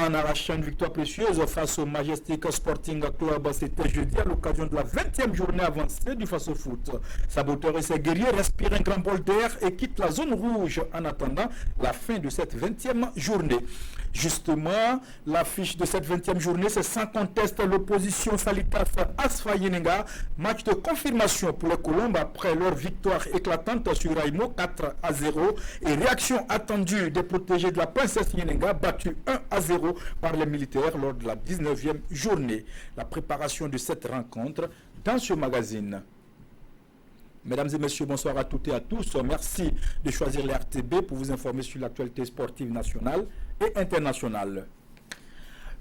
en arrachant une victoire précieuse face au Majestic Sporting Club. C'était jeudi à l'occasion de la 20e journée avancée du Face au Foot. Saboteurs et ses guerriers respirent un grand bol d'air et quittent la zone rouge en attendant la fin de cette 20e journée. Justement, l'affiche de cette 20e journée, c'est sans conteste l'opposition Salitas Asfa Yenenga. Match de confirmation pour les Colombes après leur victoire éclatante sur Raimo 4-0 et réaction attendue des protégés de la princesse Yenenga battus 1-0 par les militaires lors de la 19e journée. La préparation de cette rencontre dans ce magazine. Mesdames et messieurs, bonsoir à toutes et à tous. Merci de choisir les RTB pour vous informer sur l'actualité sportive nationale et internationale.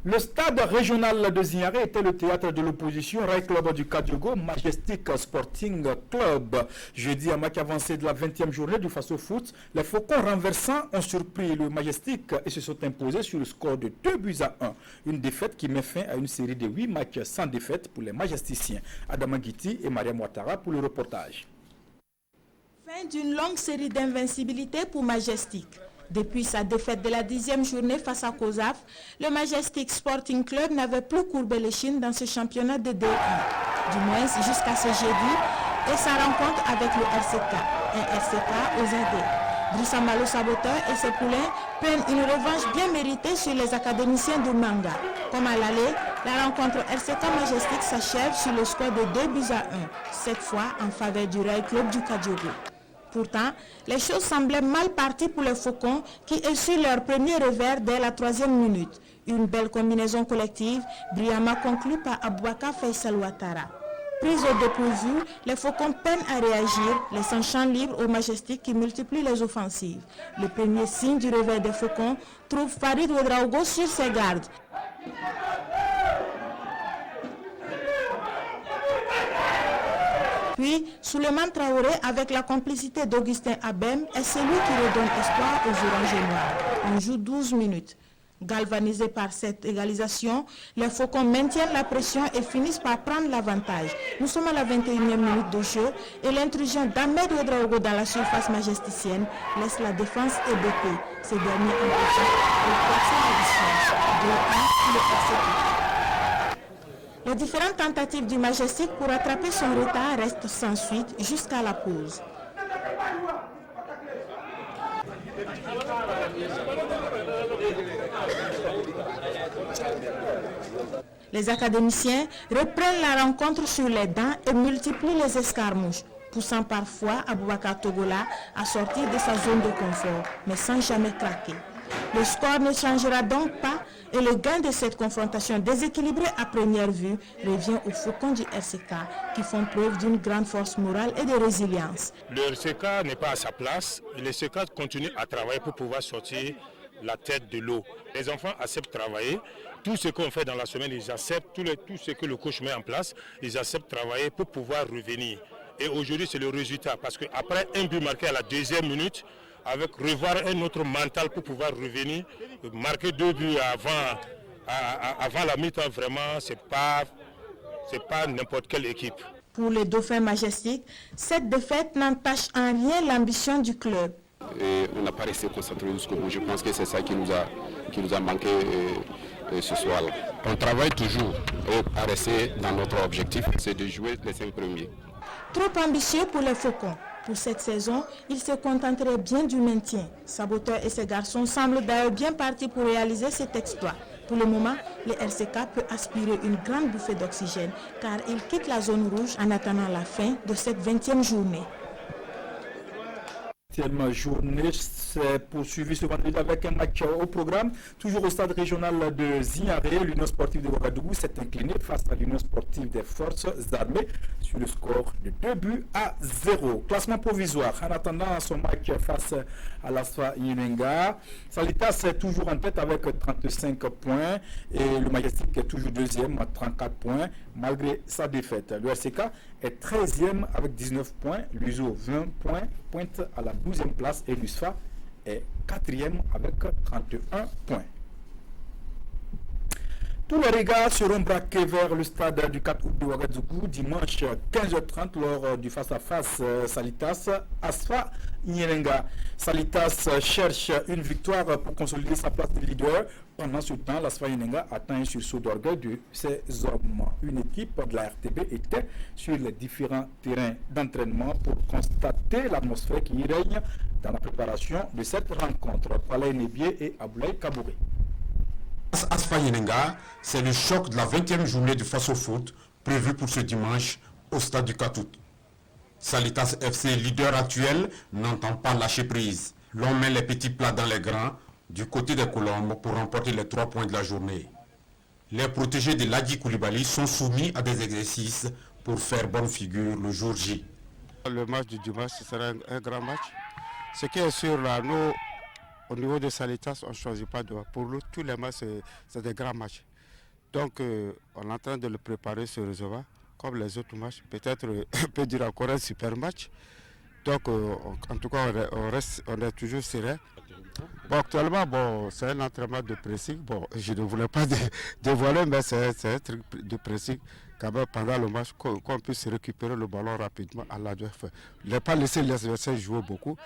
Le stade régional de Zignaré était le théâtre de l'opposition Rail Club du Kadiogo, Majestic Sporting Club. Jeudi, à match avancé de la 20e journée du Face au Foot, les Faucons renversants ont surpris le Majestic et se sont imposés sur le score de 2-1. Une défaite qui met fin à une série de 8 matchs sans défaite pour les Majesticiens. Adama Guiti et Maria Ouattara pour le reportage. Fin d'une longue série d'invincibilité pour Majestic. Depuis sa défaite de la 10e journée face à COSAF, le Majestic Sporting Club n'avait plus courbé l'échine dans ce championnat de D1. Du moins jusqu'à ce jeudi et sa rencontre avec le RCK, un RCK aux aidés. Drissa Malo Saboteur et ses poulains prennent une revanche bien méritée sur les académiciens de Manga. Comme à l'aller, la rencontre RCK Majestic s'achève sur le score de 2-1, cette fois en faveur du Rail Club du Kadiogo. Pourtant, les choses semblaient mal parties pour les Faucons qui essuient leur premier revers dès la 3e minute. Une belle combinaison collective, brillamment conclue par Aboubakar Faisal Ouattara. Pris au dépourvu, les Faucons peinent à réagir, laissant champ libre au Majestic qui multiplie les offensives. Le premier signe du revers des Faucons trouve Farid Ouedraogo sur ses gardes. Puis, Souleymane Traoré, avec la complicité d'Augustin Abem, est celui qui redonne espoir aux Oranges et Noirs. On joue 12 minutes. Galvanisés par cette égalisation, les Faucons maintiennent la pression et finissent par prendre l'avantage. Nous sommes à la 21e minute de jeu et l'intrusion d'Ahmed Ouedraogo dans la surface majesticienne laisse la défense hébétée. Ces derniers ont réussi à placer la distance. 2-1 pour le RCK. Les différentes tentatives du Majestic pour rattraper son retard restent sans suite jusqu'à la pause. Les académiciens reprennent la rencontre sur les dents et multiplient les escarmouches, poussant parfois Aboubakar Togola à sortir de sa zone de confort, mais sans jamais craquer. Le score ne changera donc pas et le gain de cette confrontation déséquilibrée à première vue revient aux Faucons du RCK qui font preuve d'une grande force morale et de résilience. Le RCK n'est pas à sa place et le RCK continue à travailler pour pouvoir sortir la tête de l'eau. Les enfants acceptent de travailler. Tout ce qu'on fait dans la semaine, ils acceptent. Tout ce que le coach met en place, ils acceptent de travailler pour pouvoir revenir. Et aujourd'hui, c'est le résultat parce qu'après un but marqué à la 2e minute, avec revoir un autre mental pour pouvoir revenir, marquer 2 buts avant la mi-temps, vraiment, c'est pas n'importe quelle équipe. Pour les Dauphins Majestiques, cette défaite n'entache en rien l'ambition du club. Et on n'a pas resté concentré jusqu'au bout. Je pense que c'est ça qui nous a manqué ce soir-là. On travaille toujours à rester dans notre objectif, c'est de jouer les 5 premiers. Trop ambitieux pour les Faucons. Pour cette saison, ils se contenteraient bien du maintien. Saboteur et ses garçons semblent d'ailleurs bien partis pour réaliser cet exploit. Pour le moment, le RCK peut aspirer une grande bouffée d'oxygène car il quitte la zone rouge en attendant la fin de cette 20e journée. Journée s'est poursuivie ce vendredi avec un match au programme. Toujours au stade régional de Zignaré, l'Union sportive de Ouagadougou s'est inclinée face à l'Union sportive des forces armées sur le score de 2-0. Classement provisoire. En attendant son match face à l'Asfa Yenenga, Salitas est toujours en tête avec 35 points et le Majestic est toujours deuxième à 34 points malgré sa défaite. Le RCK est 13e avec 19 points, l'USO 20 points, pointe à la 12e place et l'USFA est 4e avec 31 points. Tous les regards seront braqués vers le stade du 4 août de Ouagadougou dimanche 15h30 lors du face-à-face Salitas-Asfa Nyelenga. Salitas cherche une victoire pour consolider sa place de leader. Pendant ce temps, l'Asfa Nyelenga atteint un sursaut d'orgueil de ses hommes. Une équipe de la RTB était sur les différents terrains d'entraînement pour constater l'atmosphère qui y règne dans la préparation de cette rencontre. Palais Nebié et Aboulaye Kabouré. Asfa Nyelenga, c'est le choc de la 20e journée du Face au foot prévu pour ce dimanche au stade du 4 août. Salitas FC, leader actuel, n'entend pas lâcher prise. L'on met les petits plats dans les grands du côté des Colombes pour remporter les 3 points de la journée. Les protégés de Ladji Koulibaly sont soumis à des exercices pour faire bonne figure le jour J. Le match du dimanche, ce sera un grand match. Ce qui est sûr là, nous, au niveau de Salitas, on ne choisit pas de. Pour nous, tous les matchs, c'est des grands matchs. Donc, on est en train de le préparer sur Réservoir, comme les autres matchs. Peut-être, on peut dire encore un super match. Donc, en tout cas, on est toujours serein. Bon, actuellement, c'est un entraînement de pressing. Bon, je ne voulais pas dévoiler, mais c'est un truc de pressing. Quand même, pendant le match, qu'on puisse récupérer le ballon rapidement à la DF. Ne pas laisser les adversaires jouer beaucoup.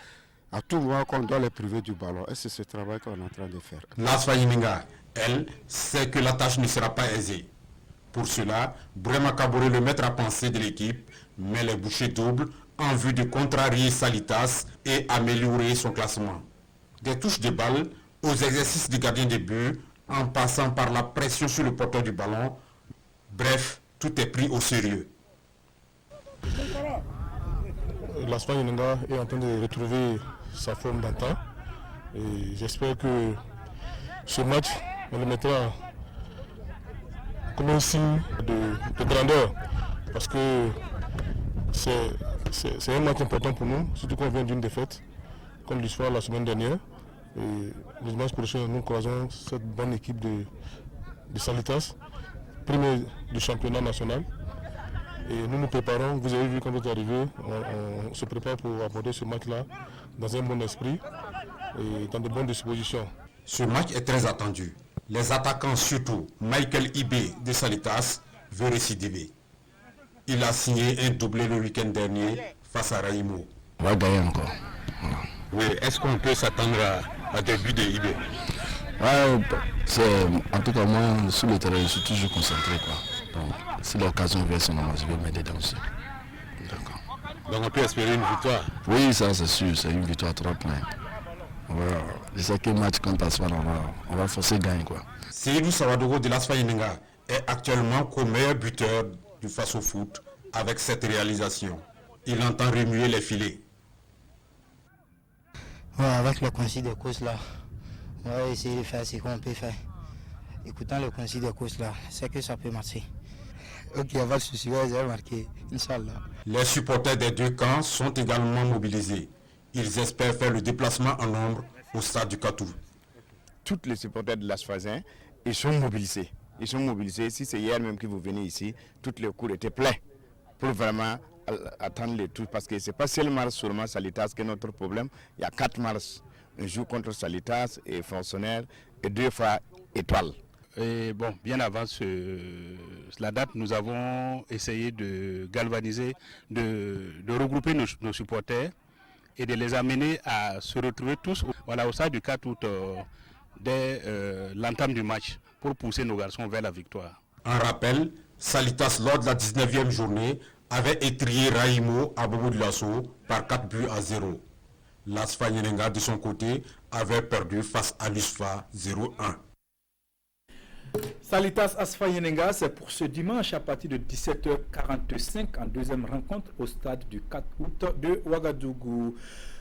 À tout moment qu'on doit les priver du ballon. Et c'est ce travail qu'on est en train de faire. L'Asfa Nyelenga, elle, sait que la tâche ne sera pas aisée. Pour cela, Brema Kabouré, le maître à penser de l'équipe, met les bouchées doubles en vue de contrarier Salitas et améliorer son classement. Des touches de balle aux exercices de gardien de but, en passant par la pression sur le porteur du ballon. Bref, tout est pris au sérieux. L'Asfa Nyelenga est en train de retrouver sa forme d'antan et j'espère que ce match, on le mettra comme un signe de grandeur parce que c'est un match important pour nous, surtout qu'on vient d'une défaite comme l'histoire la semaine dernière. Et le dimanche prochain, nous croisons cette bonne équipe de Salitas, premier du championnat national. Et nous nous préparons, vous avez vu quand vous êtes arrivé, on se prépare pour aborder ce match-là dans un bon esprit et dans de bonnes dispositions. Ce match est très attendu. Les attaquants, surtout Michael Ibé de Salitas, veut récidiver. Il a signé un doublé le week-end dernier face à Raïmo. On va gagner encore. Voilà. Oui, est-ce qu'on peut s'attendre à des buts de Ibé? En tout cas, moi, sur le terrain, je suis toujours concentré, quoi. Donc, si l'occasion vient, je vais m'aider dedans aussi. D'accord. Donc on peut espérer une victoire? Oui, ça c'est sûr, c'est une victoire 3 points. Je sais que match contre Asfa, on va forcer gagner, quoi. Seydou Sawadogo de l'Asfa Nyelenga est actuellement co-meilleur buteur du Face au foot avec cette réalisation. Il entend remuer les filets. Ouais, avec le conseil des courses là, on va essayer de faire ce qu'on peut faire. Écoutant le conseil des courses là, c'est que ça peut marcher. Ok, on va se suivre, j'ai marqué, Inch'Allah. Les supporters des deux camps sont également mobilisés. Ils espèrent faire le déplacement en nombre au stade du 4 août. Tous les supporters de l'Asfazin, ils sont mobilisés. Ils sont mobilisés. Si c'est hier même que vous venez ici, toutes les cours étaient pleins pour vraiment attendre les trucs. Parce que ce n'est pas seulement Salitas qui est notre problème. Il y a 4 mars, un jour contre Salitas et Fonctionnaire et 2 fois Étoile. Et bon, bien avant la date, nous avons essayé de galvaniser, de regrouper nos supporters et de les amener à se retrouver tous au stade du 4 août dès l'entame du match pour pousser nos garçons vers la victoire. En rappel, Salitas, lors de la 19e journée, avait étrié Raïmo à Bobo de Lasso par 4-0. L'Asfa Nyelenga, de son côté, avait perdu face à l'USFA 0-1. Salitas Asfa Nyelenga, c'est pour ce dimanche à partir de 17h45 en deuxième rencontre au stade du 4 août de Ouagadougou.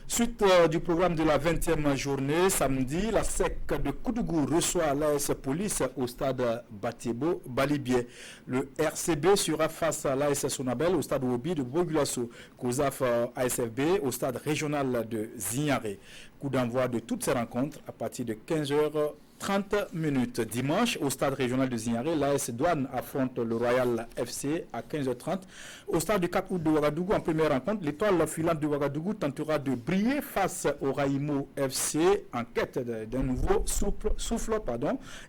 Suite du programme de la 20e journée, samedi, la SEC de Koudougou reçoit l'AS Police au stade Batiebo Balibié. Le RCB sera face à l'AS Sonabel au stade Wobi de Bogulasso. COSAF ASFB au stade régional de Zignaré. Coup d'envoi de toutes ces rencontres à partir de 15h30. 30 minutes. Dimanche, au stade régional de Zignaré, l'AS Douane affronte le Royal FC à 15h30. Au stade du 4 août de Ouagadougou, en première rencontre, l'étoile filante de Ouagadougou tentera de briller face au Raïmo FC en quête d'un nouveau souffle.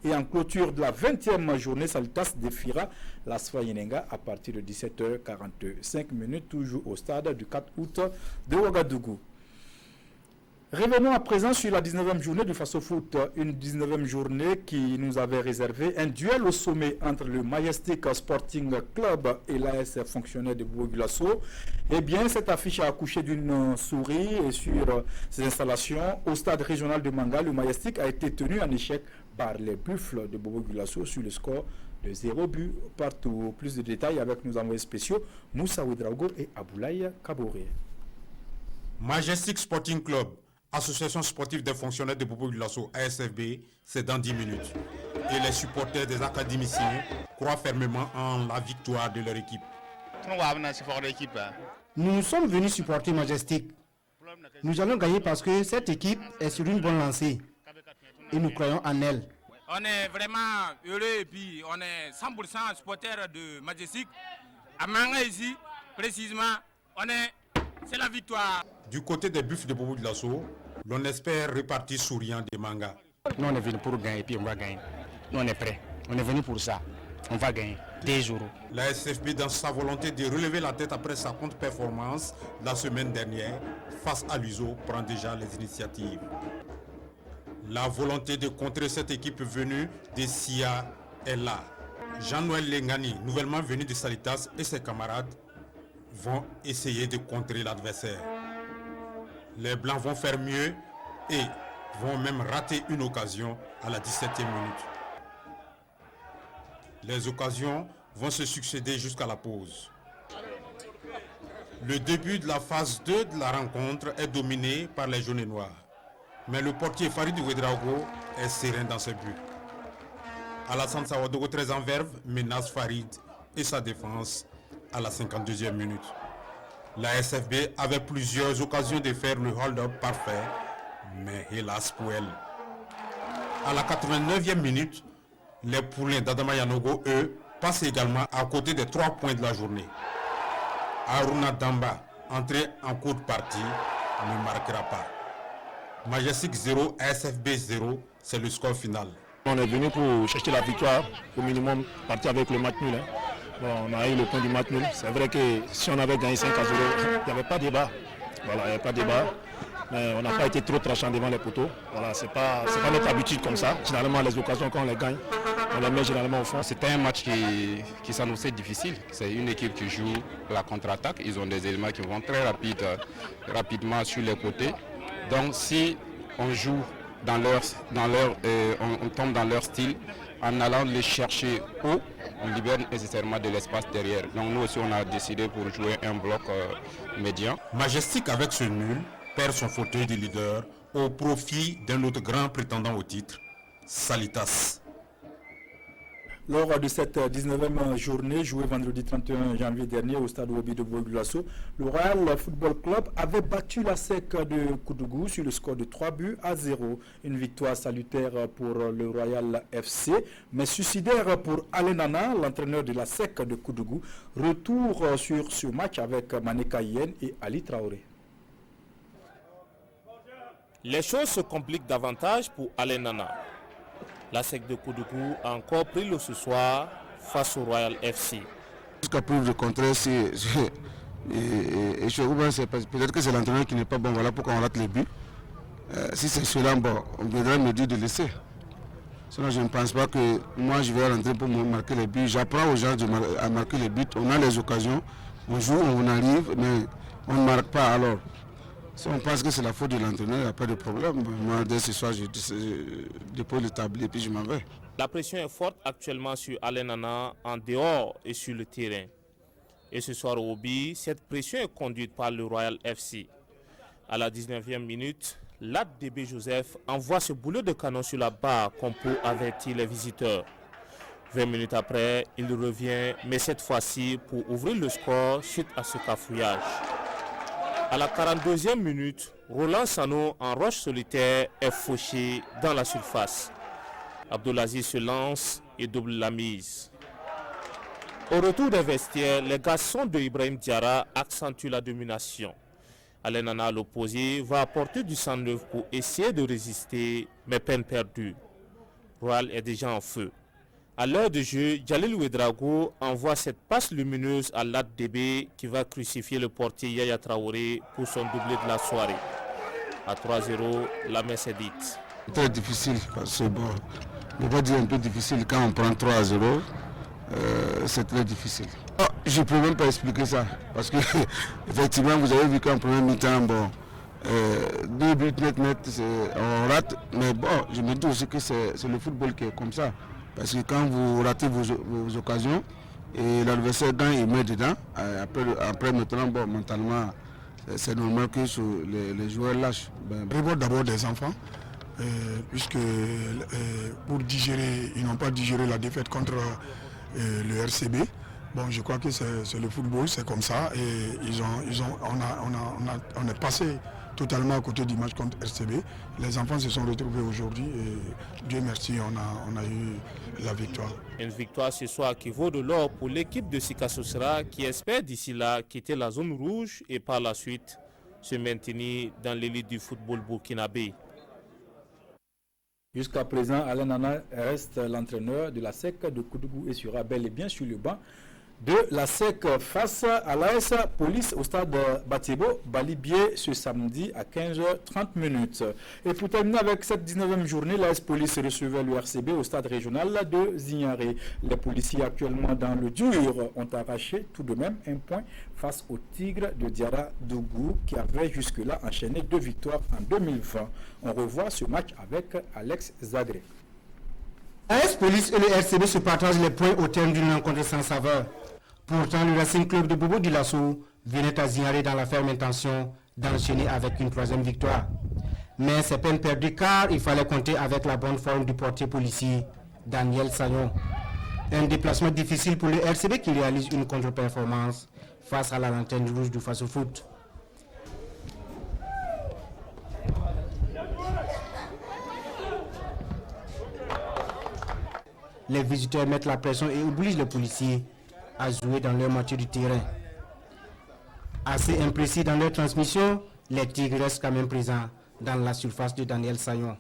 Et en clôture de la 20e journée, Salitas défiera l'Asfa Yenenga à partir de 17h45 minutes, toujours au stade du 4 août de Ouagadougou. Revenons à présent sur la 19e journée du Faso Foot, une 19e journée qui nous avait réservé un duel au sommet entre le Majestic Sporting Club et l'AS Fonctionnaire de Bobo-Dioulasso. Eh bien, cette affiche a accouché d'une souris et sur ses installations au stade régional de Manga, le Majestic a été tenu en échec par les Buffles de Bobo-Dioulasso sur le score de 0 but partout. Plus de détails avec nos envoyés spéciaux Moussa Ouedraogo et Aboulaye Kaboré. Majestic Sporting Club, Association sportive des fonctionnaires de Bobo-Dioulasso, ASFB, c'est dans 10 minutes. Et les supporters des académiciens croient fermement en la victoire de leur équipe. Nous sommes venus supporter Majestic. Nous allons gagner parce que cette équipe est sur une bonne lancée. Et nous croyons en elle. On est vraiment heureux et puis on est 100% supporters de Majestic. À Manga ici, précisément, c'est la victoire. Du côté des Buffles de Bobo-Dioulasso, l'on espère repartir souriant des Mangas. Nous on est venu pour gagner et puis on va gagner. Nous on est prêts. On est venu pour ça. On va gagner. 2 jours. La SFB, dans sa volonté de relever la tête après sa contre-performance la semaine dernière, face à l'USO, prend déjà les initiatives. La volonté de contrer cette équipe venue de SIA est là. Jean-Noël Lengani, nouvellement venu de Salitas, et ses camarades vont essayer de contrer l'adversaire. Les Blancs vont faire mieux et vont même rater une occasion à la 17e minute. Les occasions vont se succéder jusqu'à la pause. Le début de la phase 2 de la rencontre est dominé par les jaunes et noirs. Mais le portier Farid Ouedraogo est serein dans ses buts. Alassane Sawadogo, très en verve, menace Farid et sa défense à la 52e minute. La SFB avait plusieurs occasions de faire le hold-up parfait, mais hélas pour elle. À la 89e minute, les poulains d'Adama Yanogo, eux, passent également à côté des 3 points de la journée. Aruna Damba, entré en cours de partie, ne marquera pas. Majestic 0, ASFB 0, c'est le score final. On est venu pour chercher la victoire, au minimum partir avec le match nul. Bon, on a eu le point du match nul. C'est vrai que si on avait gagné 5-0, il n'y avait pas de débat. Voilà, il n'y avait pas de débat. Mais on n'a pas été trop tranchant devant les poteaux. Voilà, c'est pas notre habitude comme ça. Généralement, les occasions, quand on les gagne, on les met généralement au fond. C'était un match qui s'annonçait difficile. C'est une équipe qui joue la contre-attaque. Ils ont des éléments qui vont très rapidement sur les côtés. Donc si on joue on tombe dans leur style, en allant les chercher haut, on libère nécessairement de l'espace derrière. Donc nous aussi on a décidé pour jouer un bloc médian. Majestic avec ce nul perd son fauteuil de leader au profit d'un autre grand prétendant au titre, Salitas. Lors de cette 19e journée jouée vendredi 31 janvier dernier au stade Ouabi de Bobo-Dioulasso, le Royal Football Club avait battu la SEC de Koudougou sur le score de 3-0. Une victoire salutaire pour le Royal FC, mais suicidaire pour Alenana, l'entraîneur de la SEC de Koudougou. Retour sur ce match avec Maneka Yen et Ali Traoré. Les choses se compliquent davantage pour Alenana. La SEC de Koudougou a encore pris le ce soir face au Royal FC. Jusqu'à preuve du contraire, peut-être que c'est l'entraîneur qui n'est pas bon, voilà pourquoi on rate les buts. Si c'est cela, bon, on viendra me dire de laisser. Sinon, je ne pense pas que moi je vais rentrer pour marquer les buts. J'apprends aux gens à marquer les buts. On a les occasions, on joue, on arrive, mais on ne marque pas alors. Si on pense que c'est la faute de l'entraîneur, il n'y a pas de problème. Moi, dès ce soir, je dépose le tablier et puis je m'en vais. La pression est forte actuellement sur Alenana en dehors et sur le terrain. Et ce soir au Obi, cette pression est conduite par le Royal FC. À la 19e minute, Lat DB Joseph envoie ce boulet de canon sur la barre comme pour avertir les visiteurs. 20 minutes après, il revient, mais cette fois-ci pour ouvrir le score suite à ce cafouillage. À la 42e minute, Roland Sano en roche solitaire est fauché dans la surface. Abdelaziz se lance et double la mise. Au retour des vestiaires, les garçons de Ibrahim Diarra accentuent la domination. Alain Nana à l'opposé va apporter du sang neuf pour essayer de résister, mais peine perdue. Royal est déjà en feu. À l'heure de jeu, Jalil Ouedraogo envoie cette passe lumineuse à Lat Débé qui va crucifier le portier Yaya Traoré pour son doublé de la soirée. À 3-0, la messe est dite. Très difficile, parce que bon, on va dire un peu difficile quand on prend 3-0. C'est très difficile. Oh, je ne peux même pas expliquer ça, parce que effectivement vous avez vu qu'en premier mi-temps, bon, 2 buts net, on rate, mais bon, je me dis aussi que c'est le football qui est comme ça, parce que quand vous ratez vos occasions, et l'adversaire gagne, il met dedans, après maintenant, bon, mentalement, c'est normal que les joueurs lâchent. Prévoir d'abord des enfants, puisque pour digérer, ils n'ont pas digéré la défaite contre le RCB. Bon, je crois que c'est le football, c'est comme ça, et on est passé totalement à côté du match contre RCB. Les enfants se sont retrouvés aujourd'hui et Dieu merci, on a eu la victoire. Une victoire ce soir qui vaut de l'or pour l'équipe de Sika Sosra qui espère d'ici là quitter la zone rouge et par la suite se maintenir dans l'élite du football burkinabé. Jusqu'à présent, Alain Nana reste l'entraîneur de la SEC de Koudougou et sera bel et bien sur le banc de la SEC face à l'AS Police au stade Batebo Balibié ce samedi à 15h30. Et pour terminer avec cette 19e journée, l'AS Police recevait le RCB au stade régional de Zignaré. Les policiers actuellement dans le dur ont arraché tout de même un point face au Tigre de Diarra Dougou qui avait jusque-là enchaîné 2 victoires en 2020. On revoit ce match avec Alex Zagré. AS Police et le RCB se partagent les points au terme d'une rencontre sans saveur. Pourtant, le Racing Club de Bobo Dioulasso venait à Zignaré dans la ferme intention d'enchaîner avec une 3e victoire. Mais c'est peine perdue car il fallait compter avec la bonne forme du portier policier Daniel Sagnon. Un déplacement difficile pour le RCB qui réalise une contre-performance face à la lanterne rouge du Faso Foot. Les visiteurs mettent la pression et obligent les policiers à jouer dans leur moitié du terrain. Assez imprécis dans leur transmission, les Tigres restent quand même présents dans la surface de Daniel Sagnon.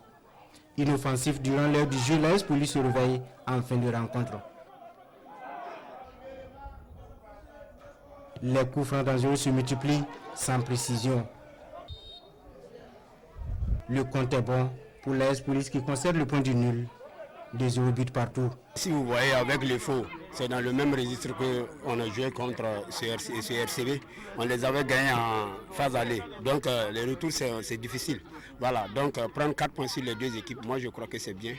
Inoffensif durant l'heure du jeu, l'AS Police se réveille en fin de rencontre. Les coups francs dangereux se multiplient sans précision. Le compte est bon pour l'AS Police qui conserve le point du nul. 2-0 buts partout. Si vous voyez avec les faux, c'est dans le même registre qu'on a joué contre ce RCB. On les avait gagnés en phase aller. Donc les retours c'est difficile. Voilà, donc prendre 4 points sur les 2 équipes, moi je crois que c'est bien.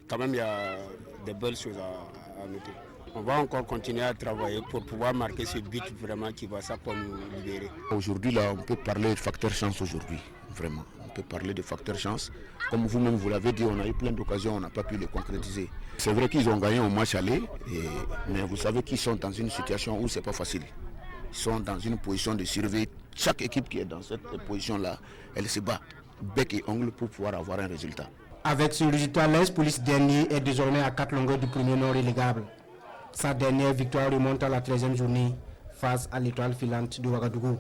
Quand même il y a des belles choses à noter. On va encore continuer à travailler pour pouvoir marquer ce but vraiment qui va ça pour nous libérer. Aujourd'hui là, on peut parler de facteur chance aujourd'hui, vraiment. On peut parler de facteur chance. Comme vous-même vous l'avez dit, on a eu plein d'occasions, on n'a pas pu les concrétiser. C'est vrai qu'ils ont gagné au match aller, mais vous savez qu'ils sont dans une situation où c'est pas facile. Ils sont dans une position de surveiller. Chaque équipe qui est dans cette position-là, elle se bat bec et ongle pour pouvoir avoir un résultat. Avec ce résultat, l'AS Police dernier est désormais à 4 longueurs du premier non relégable. Sa dernière victoire remonte à la 13e journée face à l'étoile filante de Ouagadougou.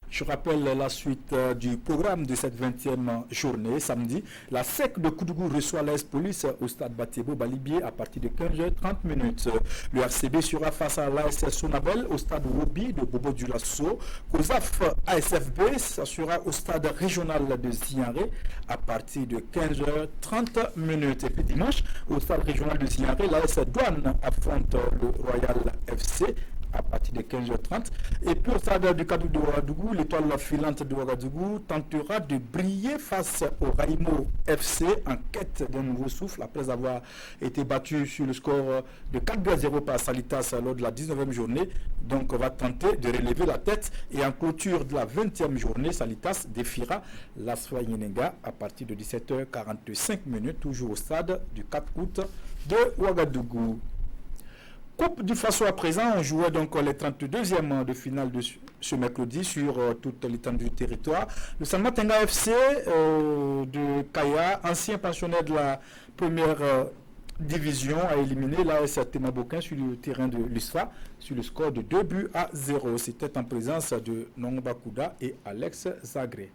Je rappelle la suite du programme de cette 20e journée. Samedi, la SEC de Koudougou reçoit l'AS Police au stade Batebo Balibié à partir de 15h30. Le RCB sera face à l'AS Sonabel au stade Robi de Bobo Dioulasso. COSAF ASFB, ça sera au stade régional de Zignaré à partir de 15h30. Et puis dimanche, au stade régional de Zignaré, l'AS Douane affronte le Royal FC à partir de 15h30. Et puis au stade du cadre de Ouagadougou, l'étoile filante de Ouagadougou tentera de briller face au Raimo FC en quête d'un nouveau souffle après avoir été battu sur le score de 4-0 par Salitas lors de la 19e journée. Donc on va tenter de relever la tête et en clôture de la 20e journée, Salitas défiera l'Asfa Yenenga à partir de 17h45 toujours au stade du 4 août de Ouagadougou. Coupe du Faso à présent, on jouait donc les 32e de finale de ce mercredi sur toute l'étendue du territoire. Le Salmatenga FC de Kaya, ancien pensionnaire de la première division, a éliminé l'AS Temabokin sur le terrain de l'USFA sur le score de 2-0. C'était en présence de Nongba Kouda et Alex Zagré.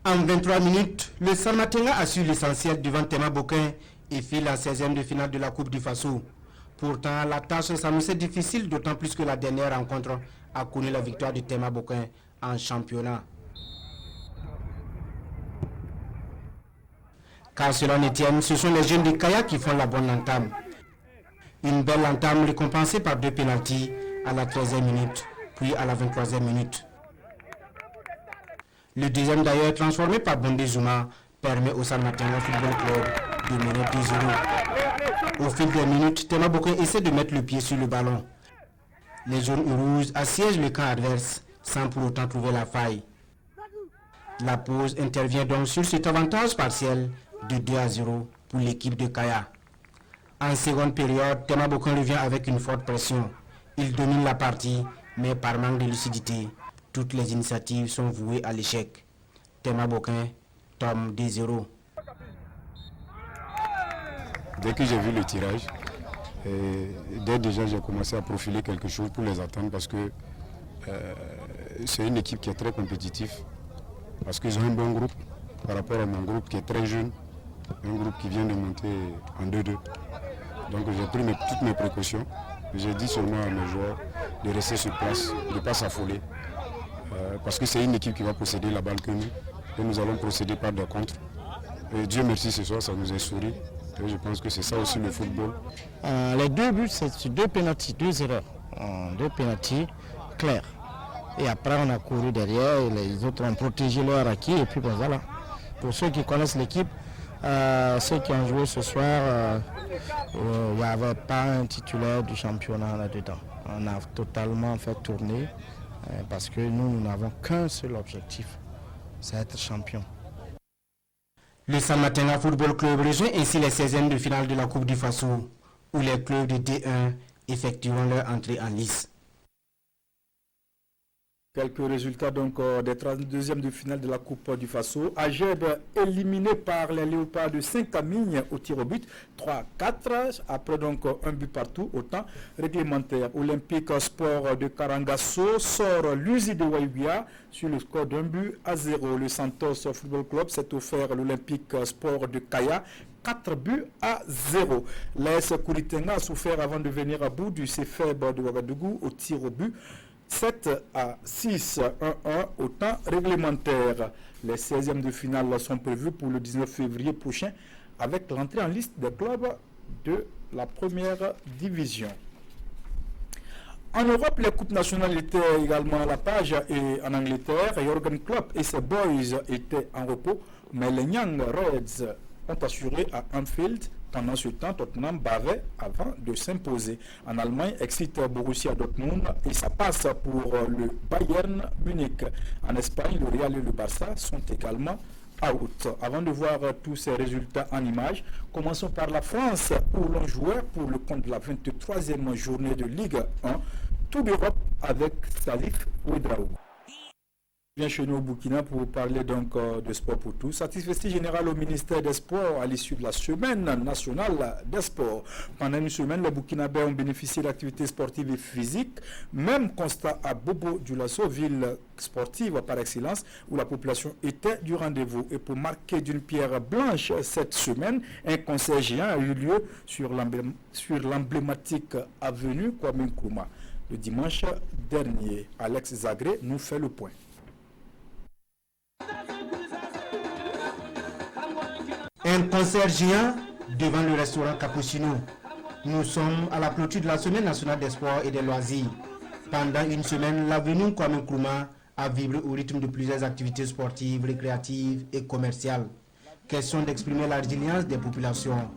En 23 minutes, le Salmatenga a su l'essentiel devant Temabokin et fit la 16e de finale de la Coupe du Faso. Pourtant, la tâche s'annonçait difficile, d'autant plus que la dernière rencontre a connu la victoire de Temabokin en championnat. Car cela ne tienne, ce sont les jeunes de Kaya qui font la bonne entame. Une belle entame récompensée par 2 pénaltys à la 13e minute, puis à la 23e minute. Le deuxième d'ailleurs, transformé par Bondé Zuma, permet au Salmatenga Football Club de mener 2-0. Au fil des minutes, Temabokin essaie de mettre le pied sur le ballon. Les jaunes rouges assiègent le camp adverse sans pour autant trouver la faille. La pause intervient donc sur cet avantage partiel de 2-0 pour l'équipe de Kaya. En seconde période, Temabokin revient avec une forte pression. Il domine la partie, mais par manque de lucidité, toutes les initiatives sont vouées à l'échec. Temabokin tombe 2-0. Dès que j'ai vu le tirage, dès déjà j'ai commencé à profiler quelque chose pour les attendre parce que c'est une équipe qui est très compétitive, parce qu'ils ont un bon groupe par rapport à mon groupe qui est très jeune, un groupe qui vient de monter en 2-2. Donc j'ai pris toutes mes précautions. J'ai dit seulement à mes joueurs de rester sur place, de ne pas s'affoler, parce que c'est une équipe qui va posséder la balle que nous, et nous allons procéder par des contres. Et Dieu merci, ce soir ça nous a souri. Et je pense que c'est ça aussi le football. Les 2 buts, c'est 2 pénaltys, 2 erreurs. 2 pénaltys clairs. Et après, on a couru derrière et les autres ont protégé leur acquis. Et puis, bon, voilà. Pour ceux qui connaissent l'équipe, ceux qui ont joué ce soir, il n'y avait pas un titulaire du championnat là-dedans. On a totalement fait tourner parce que nous n'avons qu'un seul objectif, c'est être champion. Le Salmatenga Football Club rejoint ainsi les 16e de finale de la Coupe du Faso, où les clubs de D1 effectueront leur entrée en lice. Quelques résultats donc des 32e de finale de la Coupe du Faso. Ageb éliminé par les Léopards de Saint-Camille au tir au but, 3-4, après donc un but partout au temps réglementaire. Olympique Sport de Karangasso sort l'Uzi de Waïbia sur le score d'1-0. Le Santos Football Club s'est offert l'Olympique Sport de Kaya, 4-0. L'AS Kouritenga a souffert avant de venir à bout du CFEB de Ouagadougou au tir au but. 7-6, 1-1 au temps réglementaire. Les 16e de finale sont prévus pour le 19 février prochain avec l'entrée en liste des clubs de la première division. En Europe, les coupes nationales étaient également à la page et en Angleterre, Jürgen Klopp et ses boys étaient en repos, mais les Young Reds ont assuré à Anfield. Pendant ce temps, Tottenham bavait avant de s'imposer. En Allemagne, excite Borussia Dortmund et ça passe pour le Bayern Munich. En Espagne, le Real et le Barça sont également out. Avant de voir tous ces résultats en images, commençons par la France où l'on jouait pour le compte de la 23e journée de Ligue 1, Tour d'Europe avec Salif Ouedraogo. Bien chez nous au Burkina pour parler donc de sport pour tous. Satisfaction générale au ministère des Sports à l'issue de la semaine nationale des sports. Pendant une semaine, les Burkinabés ont bénéficié d'activités sportives et physiques. Même constat à Bobo Dioulasso, ville sportive par excellence, où la population était du rendez-vous. Et pour marquer d'une pierre blanche cette semaine, un concert géant a eu lieu sur l'emblématique avenue Kwame Nkrumah. Le dimanche dernier, Alex Zagré nous fait le point. Un concert géant devant le restaurant Cappuccino. Nous sommes à la clôture de la Semaine nationale des sports et des loisirs. Pendant une semaine, l'avenue Kwame Nkrumah a vibré au rythme de plusieurs activités sportives, récréatives et commerciales. Question d'exprimer la résilience des populations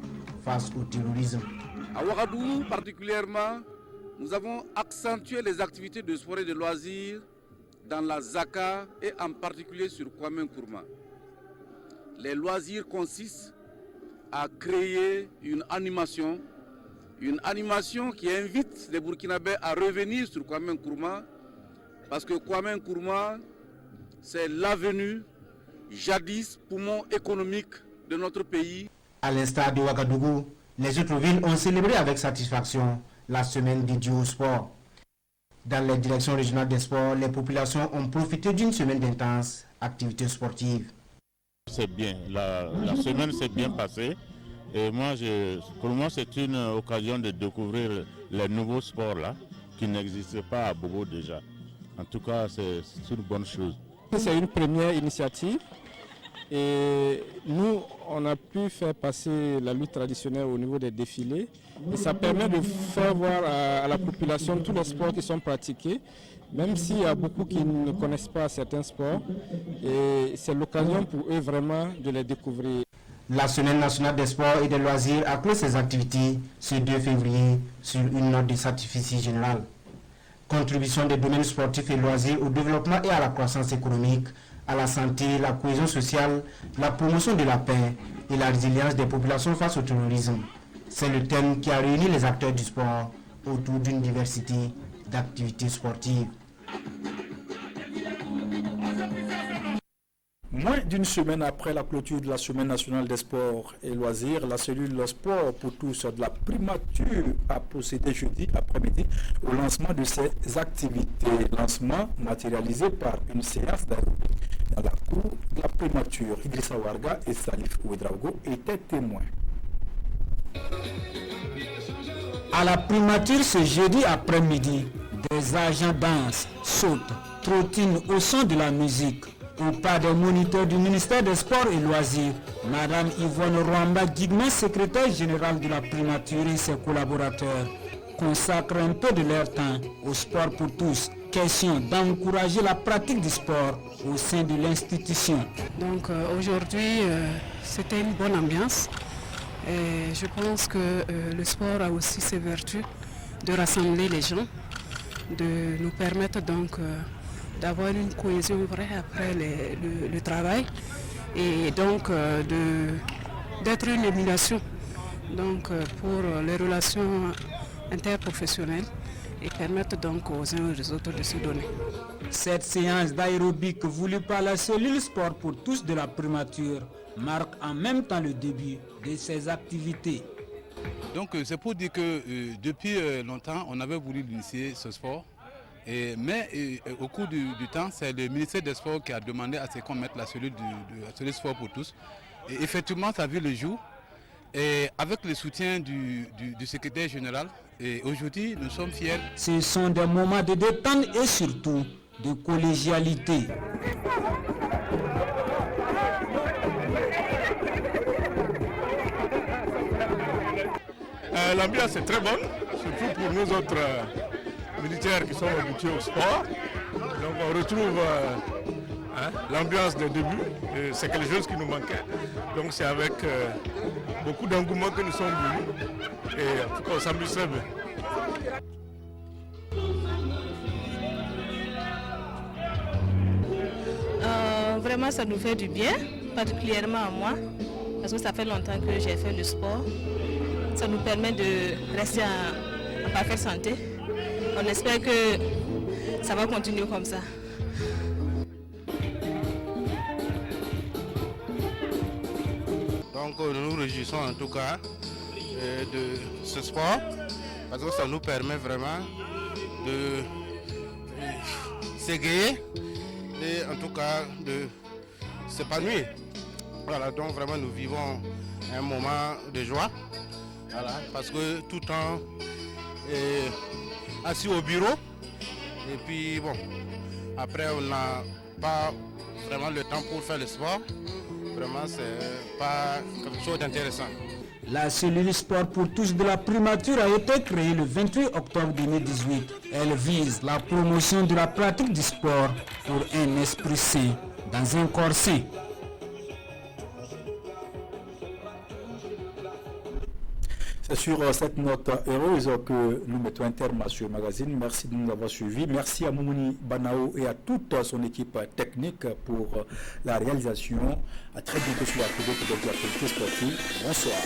face au terrorisme. À Ouagadougou particulièrement, nous avons accentué les activités de sport et de loisirs dans la Zaka et en particulier sur Kwame Nkrumah. Les loisirs consistent à créer une animation, Une animation qui invite les Burkinabés à revenir sur Kwame Nkrumah, parce que Kwame Nkrumah, c'est l'avenue, jadis poumon économique de notre pays. À l'instar de Ouagadougou, les autres villes ont célébré avec satisfaction la semaine dédiée au sport. Dans les directions régionales des sports, les populations ont profité d'une semaine d'intenses activités sportives. C'est bien, la semaine s'est bien passée et pour moi c'est une occasion de découvrir les nouveaux sports là qui n'existaient pas à Bobo déjà. En tout cas, c'est une bonne chose. C'est une première initiative et nous, on a pu faire passer la lutte traditionnelle au niveau des défilés et ça permet de faire voir à la population tous les sports qui sont pratiqués, même s'il y a beaucoup qui ne connaissent pas certains sports et c'est l'occasion pour eux vraiment de les découvrir. La Semaine nationale des sports et des loisirs a clos ses activités ce 2 février sur une note de satisfaction générale. Contribution des domaines sportifs et loisirs au développement et à la croissance économique, à la santé, la cohésion sociale, la promotion de la paix et la résilience des populations face au terrorisme. C'est le thème qui a réuni les acteurs du sport autour d'une diversité d'activités sportives. Moins d'une semaine après la clôture de la Semaine nationale des sports et loisirs, la cellule Sport pour tous de la primature a procédé jeudi après-midi au lancement de ses activités. Lancement matérialisé par une séance d'aérobie dans la cour de la primature. Idrissa Warga et Salif Ouedraogo étaient témoins. À la primature ce jeudi après-midi, des agents dansent, sautent, trottinent au son de la musique. Au pas des moniteurs du ministère des Sports et Loisirs, Madame Yvonne Rwamba Guigman, secrétaire générale de la primature et ses collaborateurs, consacrent un peu de leur temps au sport pour tous. Question d'encourager la pratique du sport au sein de l'institution. Donc aujourd'hui, c'était une bonne ambiance. Et je pense que le sport a aussi ses vertus de rassembler les gens, de nous permettre donc d'avoir une cohésion vraie après le travail et donc d'être une émulation donc, pour les relations interprofessionnelles et permettre donc aux uns et aux autres de se donner. Cette séance d'aérobic voulue par la cellule Sport pour tous de la primature marque en même temps le début de ces activités. Donc c'est pour dire que depuis longtemps on avait voulu initier ce sport. Mais au cours du temps, c'est le ministère des Sports qui a demandé à ce qu'on mette la cellule Sport pour tous. Et effectivement, ça a vu le jour. Et avec le soutien du secrétaire général, et aujourd'hui, nous sommes fiers. Ce sont des moments de détente et surtout de collégialité. L'ambiance est très bonne, surtout pour nous autres militaires qui sont habitués au sport. Donc on retrouve l'ambiance des débuts, c'est quelque chose qui nous manquait. Donc c'est avec beaucoup d'engouement que nous sommes venus et en tout cas on s'amuse très bien. Vraiment ça nous fait du bien, particulièrement à moi, parce que ça fait longtemps que j'ai fait le sport. Ça nous permet de rester en parfaite santé. On espère que ça va continuer comme ça. Donc nous nous réjouissons en tout cas de ce sport parce que ça nous permet vraiment de s'égayer et en tout cas de s'épanouir. Voilà, donc vraiment nous vivons un moment de joie. Voilà, parce que tout le temps assis au bureau et puis bon, après on n'a pas vraiment le temps pour faire le sport. Vraiment c'est pas quelque chose d'intéressant. La cellule Sport pour tous de la primature a été créée le 28 octobre 2018. Elle vise la promotion de la pratique du sport pour un esprit sain dans un corps sain. C'est sur cette note heureuse que nous mettons un terme à ce magazine. Merci de nous avoir suivis. Merci à Moumouni Banao et à toute son équipe technique pour la réalisation. À très bientôt sur la télé pour des actualités sportives. Bonsoir.